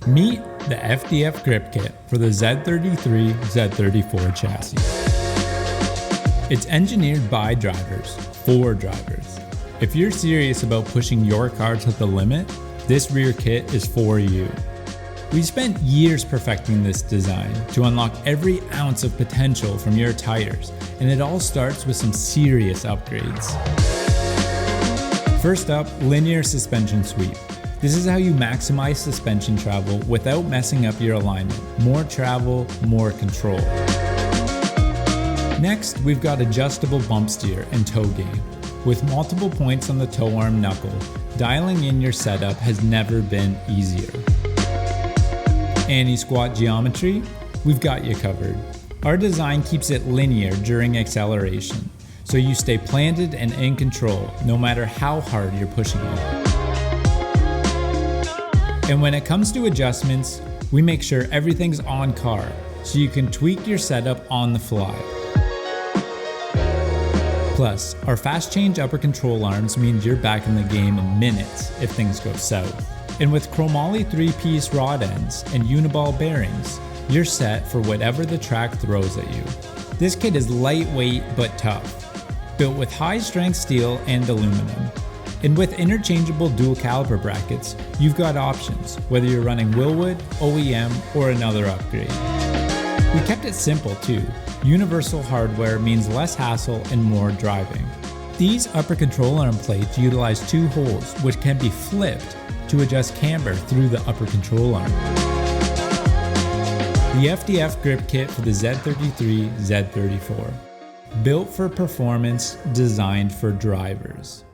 Meet the FDF grip kit for the Z33, Z34 chassis. It's engineered by drivers, for drivers. If you're serious about pushing your car to the limit, this rear kit is for you. We spent years perfecting this design to unlock every ounce of potential from your tires, and it all starts with some serious upgrades. First up, linear suspension sweep. This is how you maximize suspension travel without messing up your alignment. More travel, more control. Next, we've got adjustable bump steer and toe gain. With multiple points on the toe arm knuckle, dialing in your setup has never been easier. Anti-squat geometry, we've got you covered. Our design keeps it linear during acceleration, so you stay planted and in control no matter how hard you're pushing it. And when it comes to adjustments, we make sure everything's on car, so you can tweak your setup on the fly. Plus, our fast change upper control arms means you're back in the game in minutes if things go south. And with chromoly 3-piece rod ends and uniball bearings, you're set for whatever the track throws at you. This kit is lightweight but tough, built with high-strength steel and aluminum. And with interchangeable dual caliper brackets, you've got options, whether you're running Willwood, OEM, or another upgrade. We kept it simple too. Universal hardware means less hassle and more driving. These upper control arm plates utilize 2 holes which can be flipped to adjust camber through the upper control arm. The FDF grip kit for the Z33, Z34. Built for performance, designed for drivers.